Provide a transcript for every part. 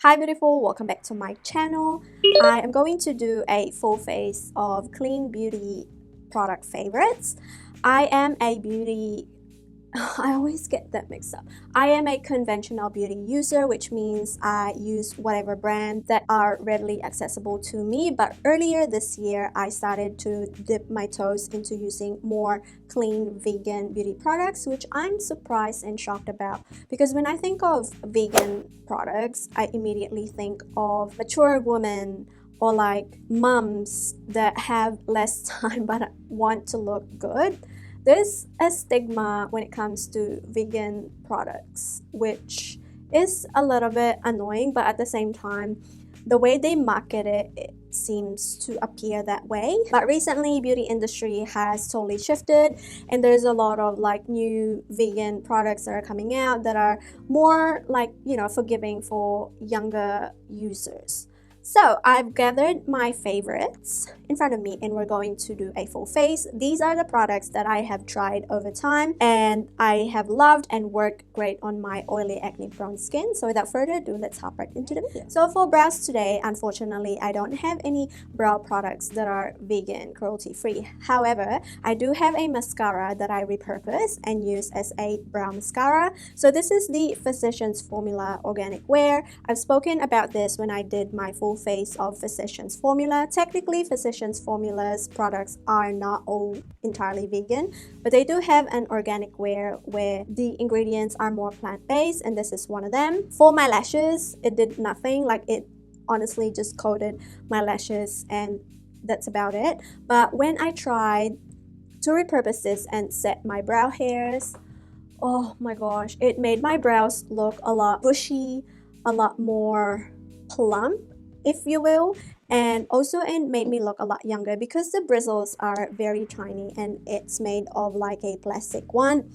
Hi beautiful, welcome back to my channel. I am going to do a full face of clean beauty product favorites. I am a beauty I always get that mixed up. I am a conventional beauty user, which means I use whatever brand that are readily accessible to me. But earlier this year, I started to dip my toes into using more clean vegan beauty products, which I'm surprised and shocked about. Because when I think of vegan products, I immediately think of mature women or like mums that have less time but want to look good. There's a stigma when it comes to vegan products, which is a little bit annoying, but at the same time, the way they market it, it seems to appear that way. But recently, beauty industry has totally shifted, and there's a lot of like new vegan products that are coming out that are more like, forgiving for younger users. So I've gathered my favorites in front of me and we're going to do a full face. These are the products that I have tried over time and I have loved and worked great on my oily acne prone skin. So without further ado, let's hop right into the video. So for brows today, unfortunately, I don't have any brow products that are vegan, cruelty free. However, I do have a mascara that I repurpose and use as a brow mascara. So this is the Physicians Formula Organic Wear. I've spoken about this when I did my full face of Physicians Formula. Technically, Physicians Formula's products are not all entirely vegan, but they do have an organic wear where the ingredients are more plant-based, and this is one of them. For my lashes, it did nothing. Like, it honestly just coated my lashes and that's about it. But when I tried to repurpose this and set my brow hairs, oh my gosh, it made my brows look a lot bushy, a lot more plump, if you will, and also it made me look a lot younger because the bristles are very tiny and it's made of like a plastic one.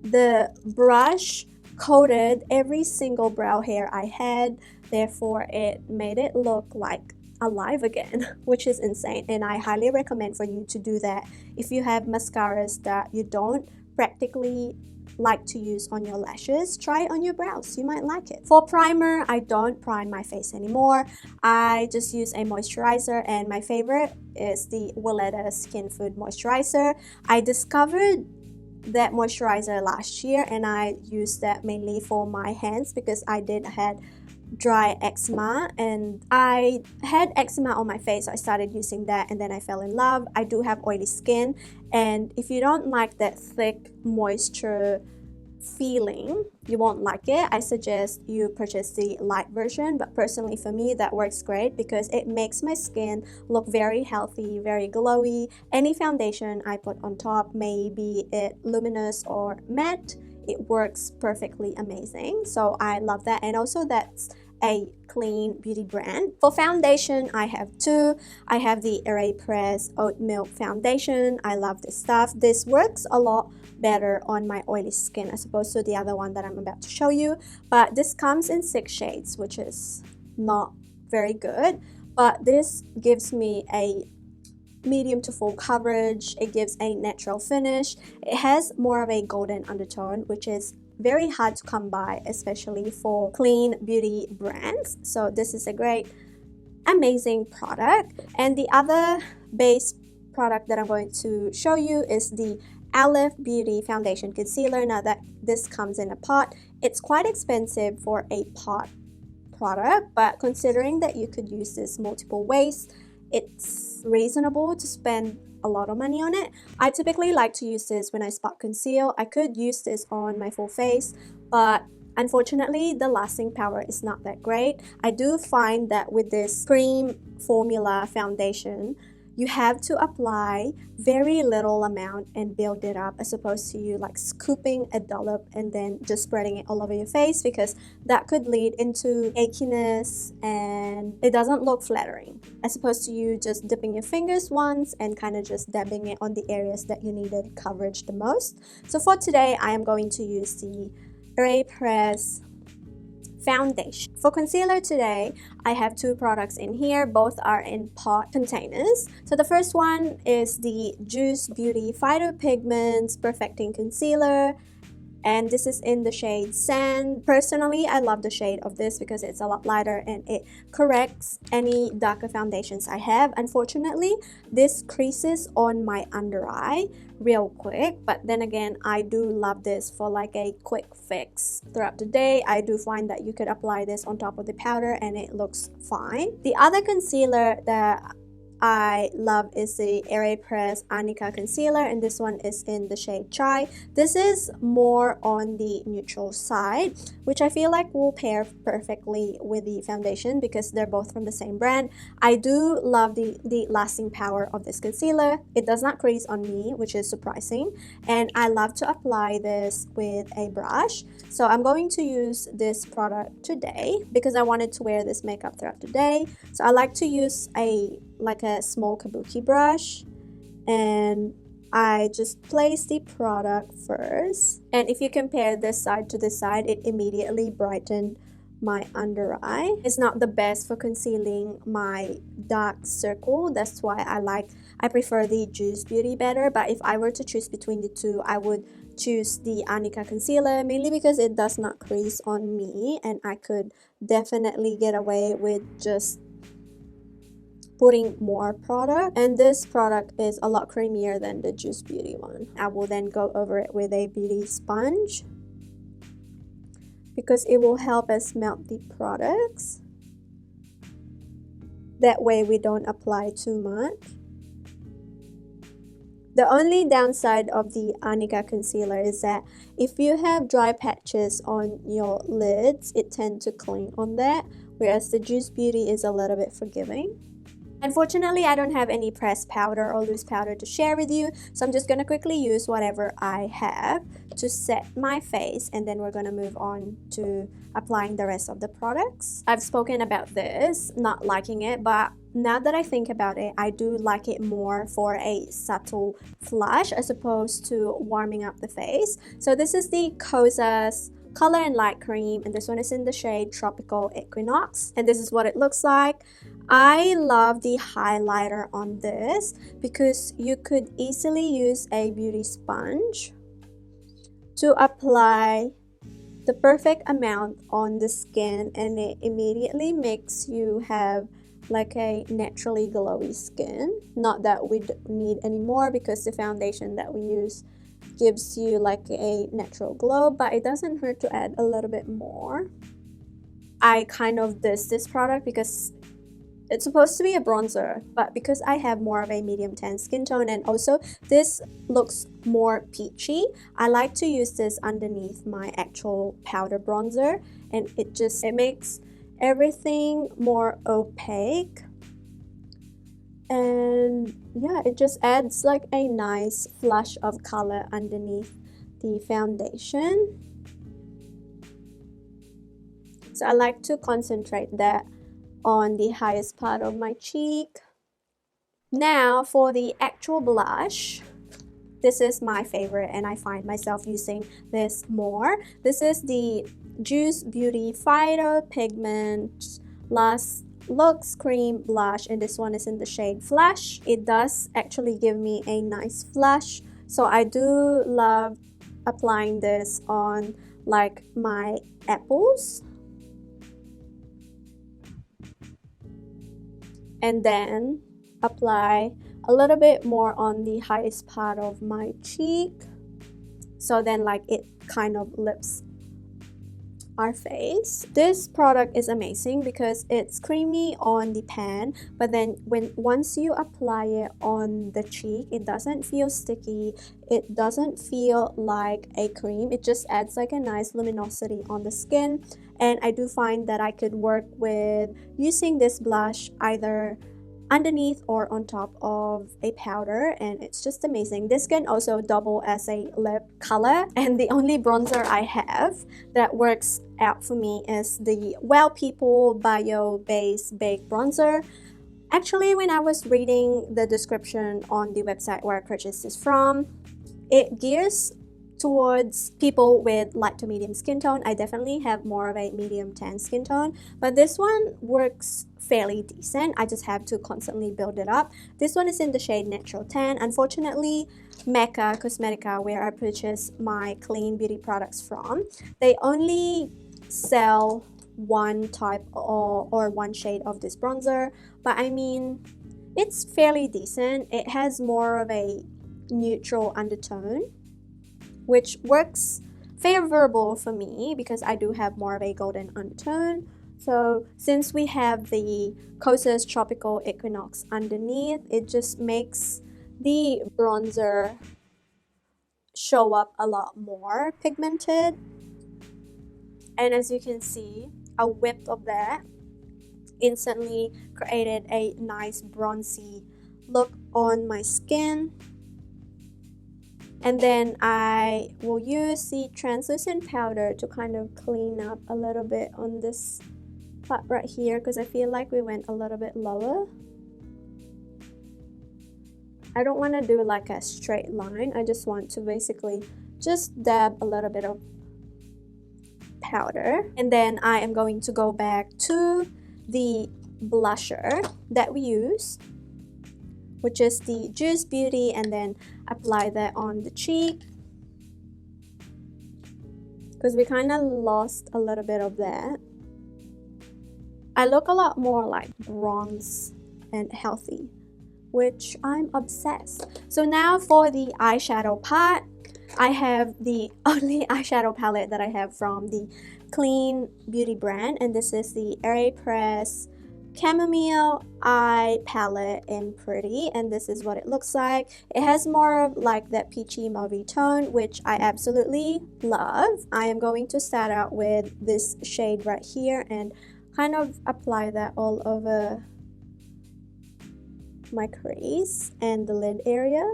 The brush coated every single brow hair I had, therefore it made it look like alive again, which is insane, and I highly recommend for you to do that if you have mascaras that you don't practically like to use on your lashes. Try it on your brows, you might like it. For primer, I don't prime my face anymore. I just use a moisturizer, and my favorite is the Weleda Skin Food Moisturizer. I discovered that moisturizer last year and I used that mainly for my hands because I did had dry eczema and I had eczema on my face, so I started using that and then I fell in love. I do have oily skin, and if you don't like that thick moisture feeling, you won't like it. I suggest you purchase the light version, but personally for me that works great because it makes my skin look very healthy, very glowy. Any foundation I put on top, maybe it luminous or matte, it works perfectly amazing. So I love that, and also that's a clean beauty brand. For foundation, I have two. I have the Perez Oat Milk Foundation. I love this stuff. This works a lot better on my oily skin as opposed to the other one that I'm about to show you. But this comes in 6 shades, which is not very good. But this gives me a medium to full coverage. It gives a natural finish. It has more of a golden undertone, which is very hard to come by, especially for clean beauty brands. So this is a great, amazing product. And the other base product that I'm going to show you is the Aleph Beauty Foundation Concealer. Now that this comes in a pot, it's quite expensive for a pot product, but considering that you could use this multiple ways, it's reasonable to spend a lot of money on it. I typically like to use this when I spot conceal. I could use this on my full face, but unfortunately the lasting power is not that great. I do find that with this cream formula foundation, you have to apply very little amount and build it up as opposed to you like scooping a dollop and then just spreading it all over your face, because that could lead into achiness and it doesn't look flattering, as opposed to you just dipping your fingers once and kind of just dabbing it on the areas that you needed coverage the most. So for today, I am going to use the Perez foundation. For concealer today, I have 2 products in here. Both are in pot containers. So the first one is the Juice Beauty Phytopigments Perfecting Concealer, and this is in the shade Sand. Personally, I love the shade of this because it's a lot lighter and it corrects any darker foundations I have. Unfortunately, this creases on my under eye real quick, but then again, I do love this for like a quick fix throughout the day. I do find that you could apply this on top of the powder and it looks fine. The other concealer that I love is the Perez Arnica concealer, and this one is in the shade Chai. This is more on the neutral side, which I feel like will pair perfectly with the foundation because they're both from the same brand. I do love the lasting power of this concealer. It does not crease on me, which is surprising, and I love to apply this with a brush. So I'm going to use this product today because I wanted to wear this makeup throughout the day. So I like to use a small kabuki brush, and I just place the product first, and if you compare this side to this side, it immediately brightened my under eye. It's not the best for concealing my dark circle. That's why I prefer the Juice Beauty better, but if I were to choose between the two, I would choose the Arnica concealer, mainly because it does not crease on me and I could definitely get away with just putting more product, and this product is a lot creamier than the Juice Beauty one. I will then go over it with a beauty sponge because it will help us melt the products. That way we don't apply too much. The only downside of the Arnica concealer is that if you have dry patches on your lids, it tends to cling on that, whereas the Juice Beauty is a little bit forgiving. Unfortunately, I don't have any pressed powder or loose powder to share with you, so I'm just going to quickly use whatever I have to set my face, and then we're going to move on to applying the rest of the products. I've spoken about this, not liking it, but now that I think about it, I do like it more for a subtle flush as opposed to warming up the face. So this is the Kosas Color and Light Cream, and this one is in the shade Tropical Equinox, and this is what it looks like. I love the highlighter on this because you could easily use a beauty sponge to apply the perfect amount on the skin, and it immediately makes you have like a naturally glowy skin. Not that we need anymore because the foundation that we use gives you like a natural glow, but it doesn't hurt to add a little bit more. I kind of diss this product because it's supposed to be a bronzer, but because I have more of a medium tan skin tone and also this looks more peachy, I like to use this underneath my actual powder bronzer, and it makes everything more opaque, and yeah, it just adds like a nice flush of color underneath the foundation. So I like to concentrate that on the highest part of my cheek. Now for the actual blush, this is my favorite and I find myself using this more. This is the Juice Beauty Phyto Pigment Lux Cream Blush, and this one is in the shade Flush. It does actually give me a nice flush, so I do love applying this on like my apples, and then apply a little bit more on the highest part of my cheek, so then like it kind of lifts our face. This product is amazing because it's creamy on the pan, but then once you apply it on the cheek, it doesn't feel sticky, it doesn't feel like a cream, it just adds like a nice luminosity on the skin. And I do find that I could work with using this blush either underneath or on top of a powder, and it's just amazing. This can also double as a lip color, and the only bronzer I have that works out for me is the Well People Bio Base Baked Bronzer. Actually, when I was reading the description on the website where I purchased this from, it gears towards people with light to medium skin tone. I definitely have more of a medium tan skin tone, but this one works fairly decent. I just have to constantly build it up. This one is in the shade Natural Tan. Unfortunately, Mecca Cosmetica, where I purchase my clean beauty products from, they only sell one type or one shade of this bronzer, but I mean, it's fairly decent. It has more of a neutral undertone, which works favorable for me because I do have more of a golden undertone. So since we have the Kosas Tropical Equinox underneath, it just makes the bronzer show up a lot more pigmented. And as you can see, a whip of that instantly created a nice bronzy look on my skin. And then I will use the translucent powder to kind of clean up a little bit on this part right here because I feel like we went a little bit lower. I don't want to do like a straight line. I just want to basically just dab a little bit of powder. And then I am going to go back to the blusher that we use, which is the Juice Beauty, and then apply that on the cheek because we kind of lost a little bit of that. I look a lot more like bronze and healthy, which I'm obsessed. So now for the eyeshadow part, I have the only eyeshadow palette that I have from the Clean Beauty brand, and this is the Perez Chamomile Eye Palette in Pretty, and this is what it looks like. It has more of like that peachy mauvey tone, which I absolutely love. I am going to start out with this shade right here and kind of apply that all over my crease and the lid area.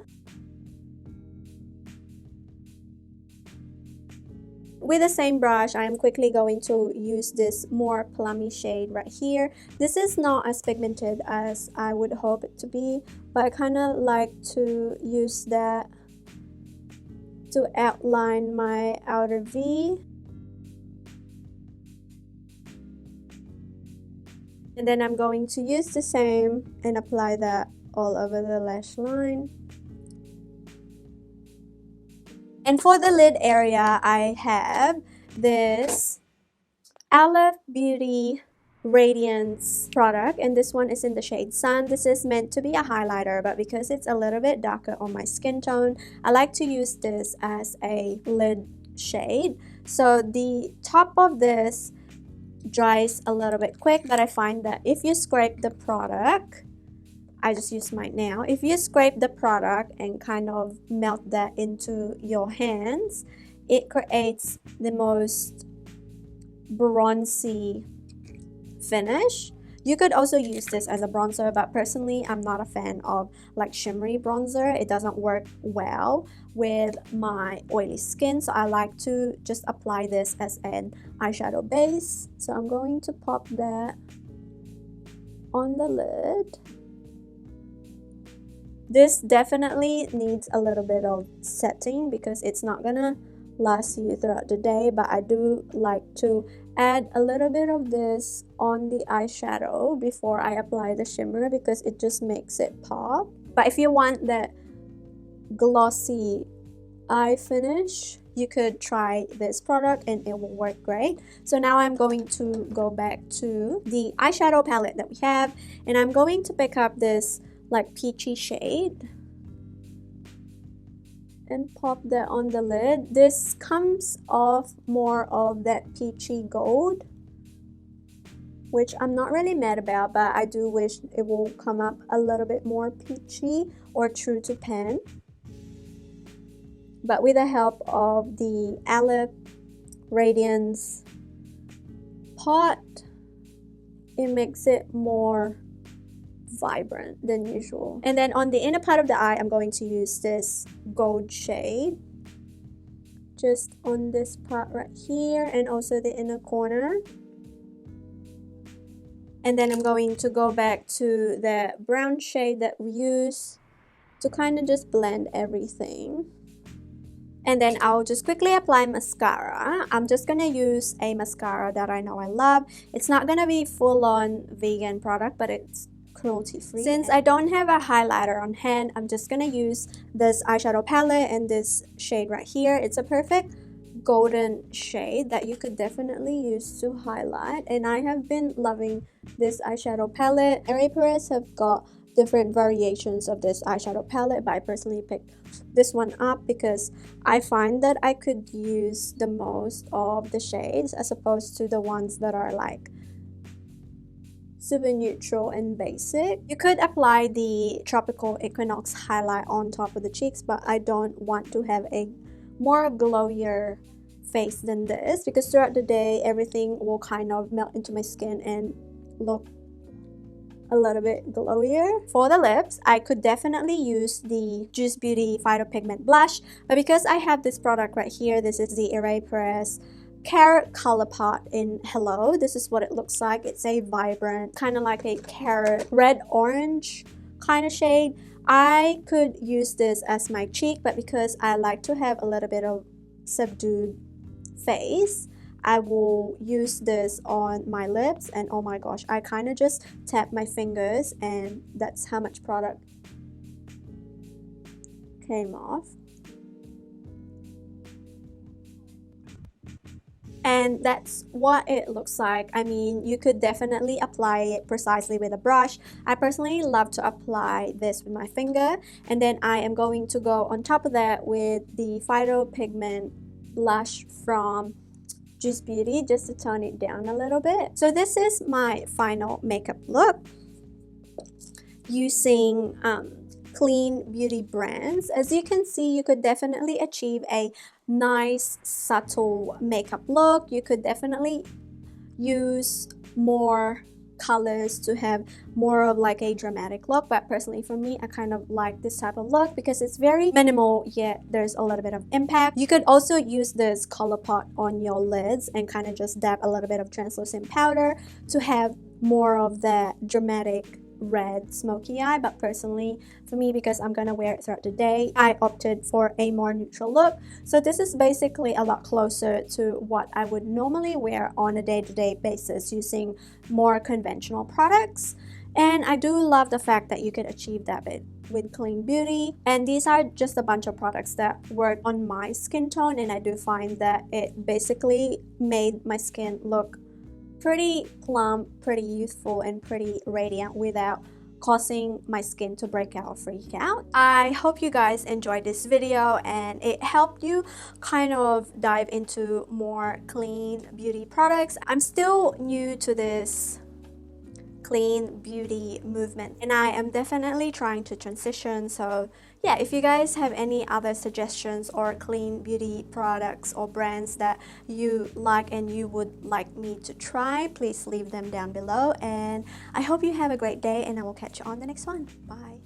With the same brush, I am quickly going to use this more plummy shade right here. This is not as pigmented as I would hope it to be, but I kind of like to use that to outline my outer V. And then I'm going to use the same and apply that all over the lash line. And for the lid area, I have this Aleph Beauty Radiance product, and this one is in the shade Sun. This is meant to be a highlighter, but because it's a little bit darker on my skin tone, I like to use this as a lid shade. So the top of this dries a little bit quick, but I find that if you scrape the product, I just use mine now. If you scrape the product and kind of melt that into your hands, it creates the most bronzy finish. You could also use this as a bronzer, but personally I'm not a fan of like shimmery bronzer. It doesn't work well with my oily skin, so I like to just apply this as an eyeshadow base. So I'm going to pop that on the lid. This definitely needs a little bit of setting because it's not gonna last you throughout the day, but I do like to add a little bit of this on the eyeshadow before I apply the shimmer because it just makes it pop. But if you want that glossy eye finish, you could try this product and it will work great. So now I'm going to go back to the eyeshadow palette that we have, and I'm going to pick up this like peachy shade and pop that on the lid. This comes off more of that peachy gold, which I'm not really mad about, but I do wish it will come up a little bit more peachy or true to pan. But with the help of the Aleph Radiance pot, it makes it more vibrant than usual. And then on the inner part of the eye, I'm going to use this gold shade just on this part right here and also the inner corner. And then I'm going to go back to the brown shade that we use to kind of just blend everything. And then I'll just quickly apply mascara. I'm just gonna use a mascara that I know I love. It's not gonna be full-on vegan product, but it's cruelty-free. Since I don't have a highlighter on hand, I'm just gonna use this eyeshadow palette and this shade right here. It's a perfect golden shade that you could definitely use to highlight, and I have been loving this eyeshadow palette. Perez have got different variations of this eyeshadow palette, but I personally picked this one up because I find that I could use the most of the shades as opposed to the ones that are like super neutral and basic. You could apply the Tropical Equinox highlight on top of the cheeks, but I don't want to have a more glowier face than this because throughout the day everything will kind of melt into my skin and look a little bit glowier. For the lips, I could definitely use the Juice Beauty Phyto Pigment Blush, but because I have this product right here, this is the Perez Carrot Color Pot in Hello. This is what it looks like. It's a vibrant, kind of like a carrot red-orange kind of shade. I could use this as my cheek, but because I like to have a little bit of subdued face, I will use this on my lips, and oh my gosh, I kind of just tap my fingers and that's how much product came off. And that's what it looks like. I mean, you could definitely apply it precisely with a brush. I personally love to apply this with my finger, and then I am going to go on top of that with the Phyto Pigment Blush from Juice Beauty just to tone it down a little bit. So this is my final makeup look using clean beauty brands. As you can see, you could definitely achieve a nice subtle makeup look. You could definitely use more colors to have more of like a dramatic look, but personally for me, I kind of like this type of look because it's very minimal yet there's a little bit of impact. You could also use this color pot on your lids and kind of just dab a little bit of translucent powder to have more of that dramatic red smoky eye, but personally for me, because I'm gonna wear it throughout the day, I opted for a more neutral look. So this is basically a lot closer to what I would normally wear on a day-to-day basis using more conventional products. And I do love the fact that you can achieve that with clean beauty, and these are just a bunch of products that work on my skin tone, and I do find that it basically made my skin look pretty plump, pretty youthful, and pretty radiant without causing my skin to break out or freak out. I hope you guys enjoyed this video and it helped you kind of dive into more clean beauty products. I'm still new to this clean beauty movement and I am definitely trying to transition. So yeah, if you guys have any other suggestions or clean beauty products or brands that you like and you would like me to try, please leave them down below, and I hope you have a great day and I will catch you on the next one. Bye.